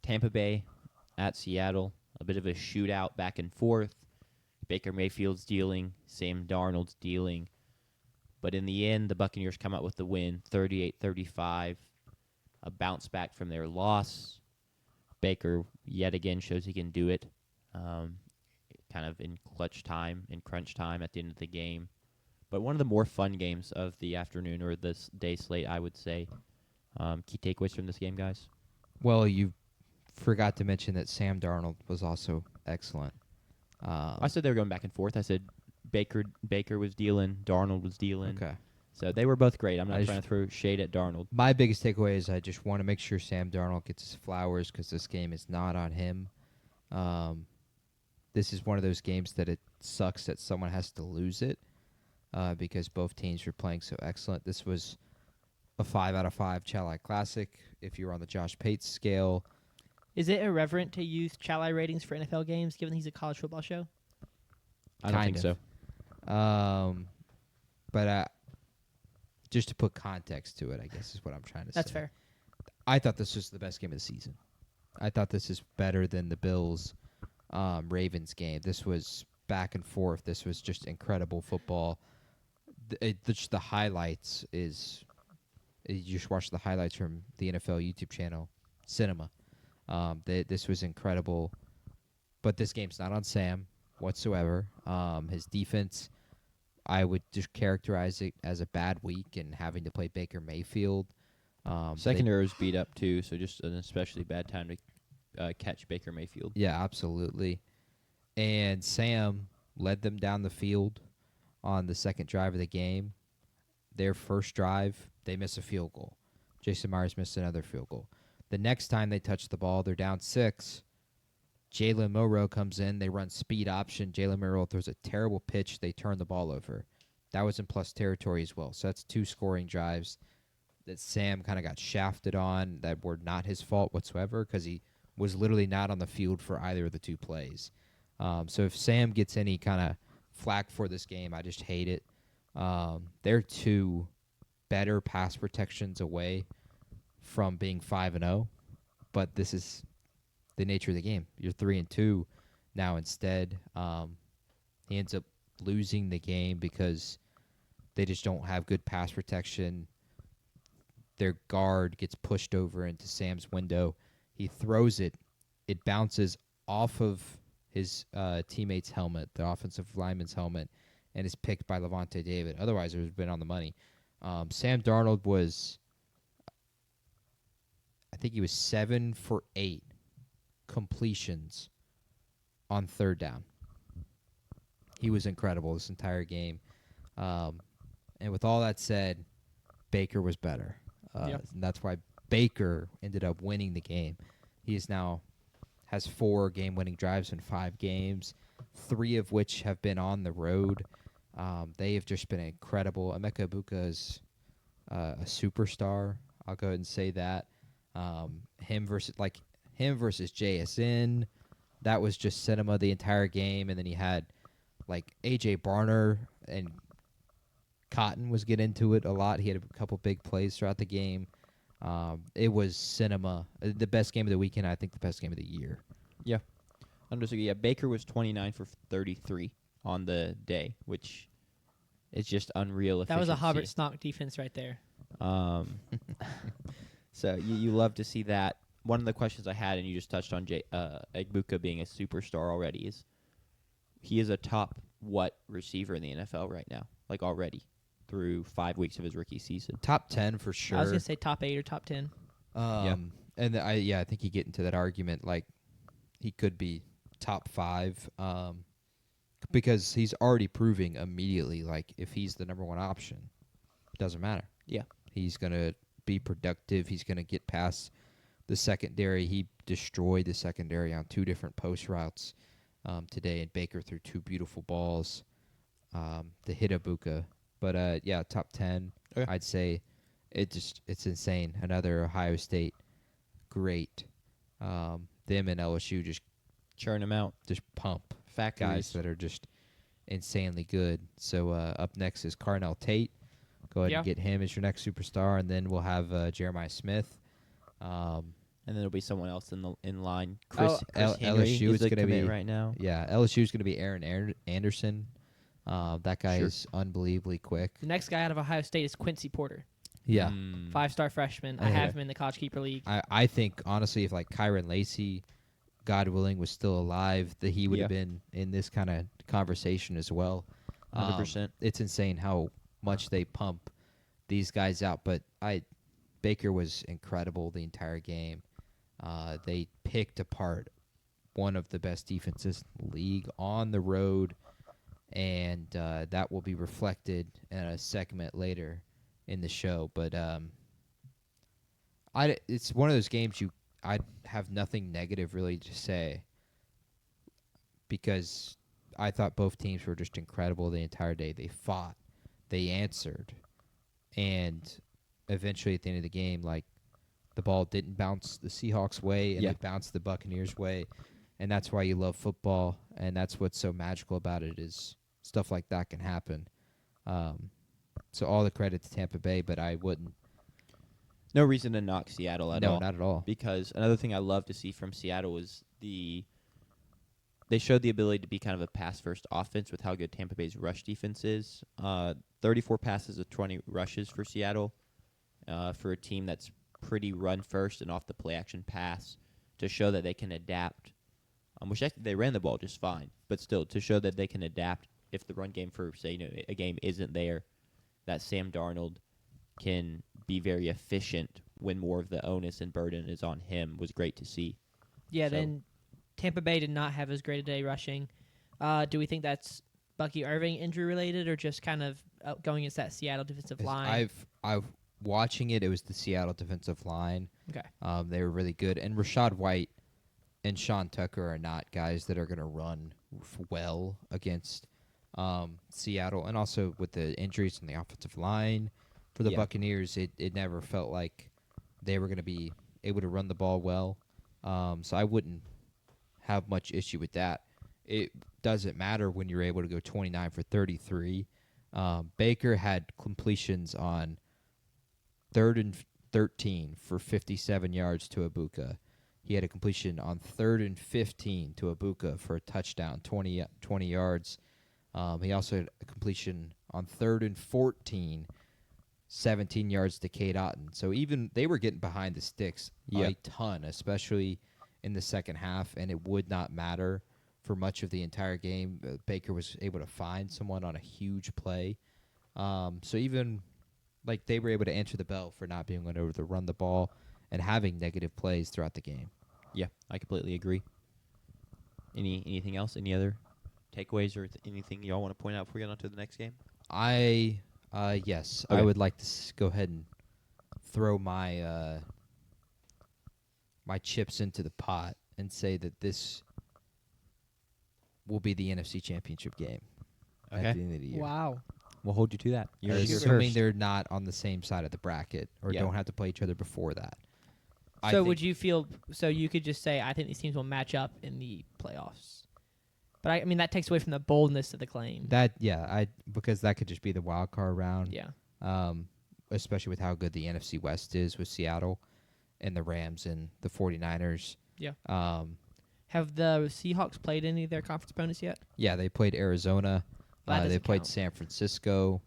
Tampa Bay at Seattle, a bit of a shootout back and forth. Baker Mayfield's dealing, Sam Darnold's dealing. But in the end, the Buccaneers come out with the win, 38-35, a bounce back from their loss. Baker yet again shows he can do it, kind of in crunch time at the end of the game. But one of the more fun games of the afternoon or this day slate, I would say. Key takeaways from this game, guys? Well, you forgot to mention that Sam Darnold was also excellent. I said they were going back and forth. I said Baker was dealing, Darnold was dealing. Okay. So they were both great. I'm not trying to throw shade at Darnold. My biggest takeaway is I just want to make sure Sam Darnold gets his flowers because this game is not on him. This is one of those games that it sucks that someone has to lose it because both teams were playing so excellent. This was a 5 out of 5 Chalai Classic if you were on the Josh Pates scale. Is it irreverent to use Chalai ratings for NFL games, given he's a college football show? I don't think so. But just to put context to it, I guess is what I'm trying to say. That's fair. I thought this was the best game of the season. I thought this is better than the Bills Ravens game. This was back and forth. This was just incredible football. Just the highlights is you just watch the highlights from the NFL YouTube channel, Cinema. This was incredible. But this game's not on Sam whatsoever. His defense, I would just characterize it as a bad week and having to play Baker Mayfield. Secondary was beat up, too, so just an especially bad time to catch Baker Mayfield. Yeah, absolutely. And Sam led them down the field on the second drive of the game. Their first drive, they miss a field goal. Jason Myers missed another field goal. The next time they touch the ball, they're down 6. Jalen Monroe comes in. They run speed option. Jalen Monroe throws a terrible pitch. They turn the ball over. That was in plus territory as well. So that's 2 scoring drives that Sam kind of got shafted on that were not his fault whatsoever because he was literally not on the field for either of the 2 plays. So if Sam gets any kind of flack for this game, I just hate it. They're 2 better pass protections away from being 5-0, but this is the nature of the game. You're 3-2 now instead. He ends up losing the game because they just don't have good pass protection. Their guard gets pushed over into Sam's window. He throws it. It bounces off of his teammate's helmet, the offensive lineman's helmet, and is picked by Levante David. Otherwise, it would have been on the money. Sam Darnold was, I think he was 7 for 8 completions on third down. He was incredible this entire game. And with all that said, Baker was better. Yep. And that's why Baker ended up winning the game. He is now has 4 game-winning drives in 5 games, 3 of which have been on the road. They have just been incredible. Emeka Egbuka is a superstar. I'll go ahead and say that. Him versus JSN, that was just cinema the entire game. And then he had like A.J. Barner and Cotton was get into it a lot. He had a couple big plays throughout the game. It was cinema. The best game of the weekend, I think the best game of the year. Yeah. Baker was 29 for 33 on the day, which is just unreal efficiency. That was a Hubbard Snock defense right there. So you love to see that. One of the questions I had, and you just touched on Egbuka being a superstar already, is he is a top receiver in the NFL right now, like already through 5 weeks of his rookie season. Top 10 for sure. I was going to say top 8 or top 10. And I think you get into that argument like he could be top 5 because he's already proving immediately like if he's the number 1 option, it doesn't matter. Yeah. He's going to be productive. He's going to get past the secondary. He destroyed the secondary on 2 different post routes today, and Baker threw 2 beautiful balls to hit Egbuka. But, top 10, okay. I'd say it's insane. Another Ohio State great. Them and LSU just churn them out. Just pump. Factories. Guys that are just insanely good. So up next is Carnell Tate. Go ahead and get him as your next superstar, and then we'll have Jeremiah Smith. And then there'll be someone else in line. Chris L- Henry LSU is is the gonna commit be- right now. Yeah, LSU's going to be Aaron Anderson. That guy Sure. is unbelievably quick. The next guy out of Ohio State is Quincy Porter, Yeah. Mm. 5-star freshman. I Okay. have him in the College Keeper League. I think, honestly, if, like, Kyron Lacey, God willing, was still alive, that he would have been in this kind of conversation as well. 100%. It's insane how much they pump these guys out. But Baker was incredible the entire game. They picked apart one of the best defenses in the league on the road, and that will be reflected in a segment later in the show. But it's one of those games I have nothing negative really to say, because I thought both teams were just incredible the entire day. They fought, they answered, and eventually at the end of the game, like, the ball didn't bounce the Seahawks' way, and it bounced the Buccaneers' way. And that's why you love football, and that's what's so magical about it, is stuff like that can happen. So all the credit to Tampa Bay, but I wouldn't. No reason to knock Seattle at all. No, not at all. Because another thing I love to see from Seattle was they showed the ability to be kind of a pass-first offense with how good Tampa Bay's rush defense is. 34 passes with 20 rushes for Seattle, for a team that's pretty run-first and off the play-action pass, to show that they can adapt. Which they ran the ball just fine, but still, to show that they can adapt if the run game for, say, a game isn't there, that Sam Darnold can be very efficient when more of the onus and burden is on him, was great to see. Yeah, So- then Tampa Bay did not have as great a day rushing. Do we think that's Bucky Irving injury related, or just kind of going against that Seattle defensive line? I've watching it. It was the Seattle defensive line. Okay. They were really good, and Rashad White and Sean Tucker are not guys that are going to run well against Seattle. And also with the injuries in the offensive line for the Buccaneers, it never felt like they were going to be able to run the ball well. So I wouldn't have much issue with that. It doesn't matter when you're able to go 29 for 33. Baker had completions on 3rd and 13 for 57 yards to Ibuka. He had a completion on 3rd and 15 to Ibuka for a touchdown, 20 yards. He also had a completion on 3rd and 14, 17 yards to Cade Otton. So even they were getting behind the sticks a ton, especially in the second half, and it would not matter for much of the entire game. Baker was able to find someone on a huge play. So even like they were able to answer the bell for not being able to run the ball and having negative plays throughout the game. Yeah, I completely agree. Anything else? Any other takeaways or anything y'all want to point out before we get on to the next game? Yes, Okay. I would like to go ahead and throw my my chips into the pot and say that this will be the NFC Championship game at Okay. the end of the year. Wow. We'll hold you to that. You're Assuming first. they're not on the same side of the bracket or Yeah. don't have to play each other before that. So would you feel? So you could just say, I think these teams will match up in the playoffs. But I mean, that takes away from the boldness of the claim. Because that could just be the wild card round. Yeah. Especially with how good the NFC West is with Seattle and the Rams and the 49ers. Yeah. Have the Seahawks played any of their conference opponents yet? Yeah, they played Arizona. That They doesn't played count. San Francisco.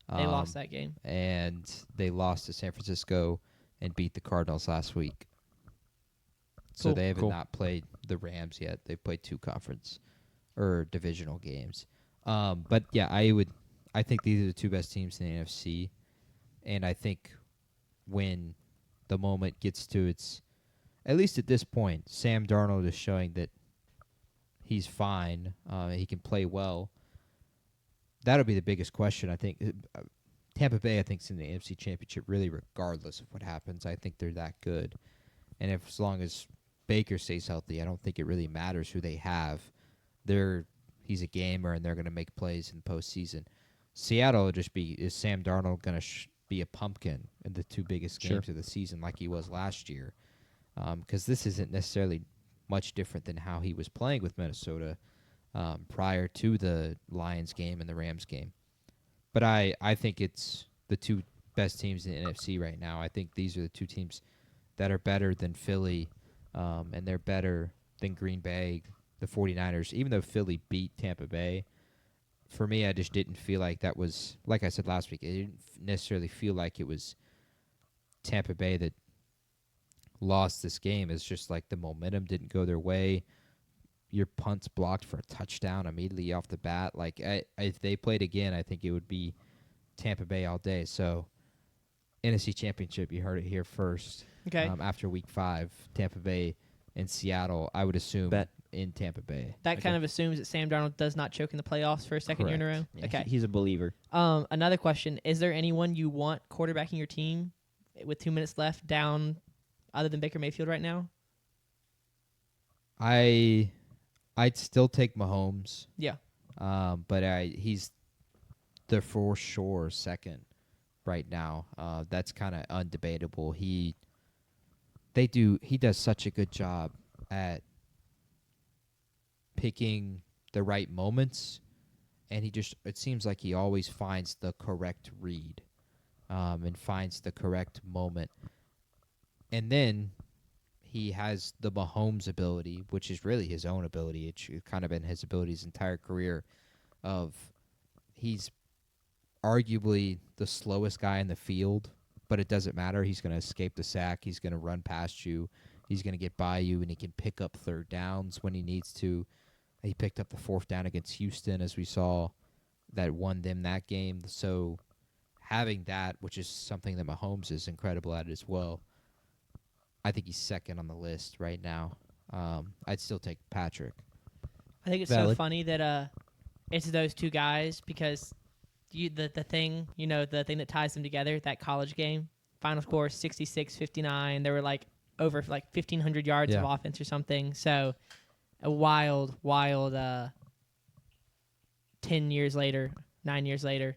They lost that game. And they lost to San Francisco and beat the Cardinals last week. So Cool. they have Cool. not played the Rams yet. They've played 2 conference or divisional games. But yeah, I think these are the 2 best teams in the NFC. And I think when the moment gets to its, at least at this point, Sam Darnold is showing that he's fine. He can play well. That'll be the biggest question. I think Tampa Bay, I think, is in the NFC Championship really regardless of what happens. I think they're that good. And as long as Baker stays healthy, I don't think it really matters who they have. He's a gamer, and they're going to make plays in the postseason. Seattle will just be, is Sam Darnold going to be a pumpkin in the 2 biggest games of the season like he was last year? Because this isn't necessarily much different than how he was playing with Minnesota prior to the Lions game and the Rams game. But I think it's the 2 best teams in the NFC right now. I think these are the 2 teams that are better than Philly and they're better than Green Bay, the 49ers. Even though Philly beat Tampa Bay, for me, I just didn't feel like that was, like I said last week, it didn't necessarily feel like it was Tampa Bay that lost this game. It's just like the momentum didn't go their way. Your punt's blocked for a touchdown immediately off the bat. Like, if they played again, I think it would be Tampa Bay all day. So, NFC Championship, you heard it here first. Okay. After Week 5, Tampa Bay and Seattle, I would assume Bet. in Tampa Bay. That kind of assumes that Sam Darnold does not choke in the playoffs for a second year in a row. Yeah, Okay. he's a believer. Another question: is there anyone you want quarterbacking your team with 2 minutes left down, other than Baker Mayfield right now? I'd still take Mahomes. Yeah. But he's the for sure second right now. That's kind of undebatable. He does such a good job at picking the right moments, and it seems like he always finds the correct read, and finds the correct moment. And then he has the Mahomes ability, which is really his own ability. It's kind of been his ability his entire career. He's arguably the slowest guy in the field, but it doesn't matter. He's going to escape the sack. He's going to run past you. He's going to get by you, and he can pick up third downs when he needs to. He picked up the fourth down against Houston, as we saw, that won them that game. So having that, which is something that Mahomes is incredible at as well, I think he's second on the list right now. I'd still take Patrick. I think it's so funny that it's those two guys, because the thing that ties them together, that college game, final score 66-59. There were like over 1,500 yards of offense or something. So a wild 10 years later, 9 years later,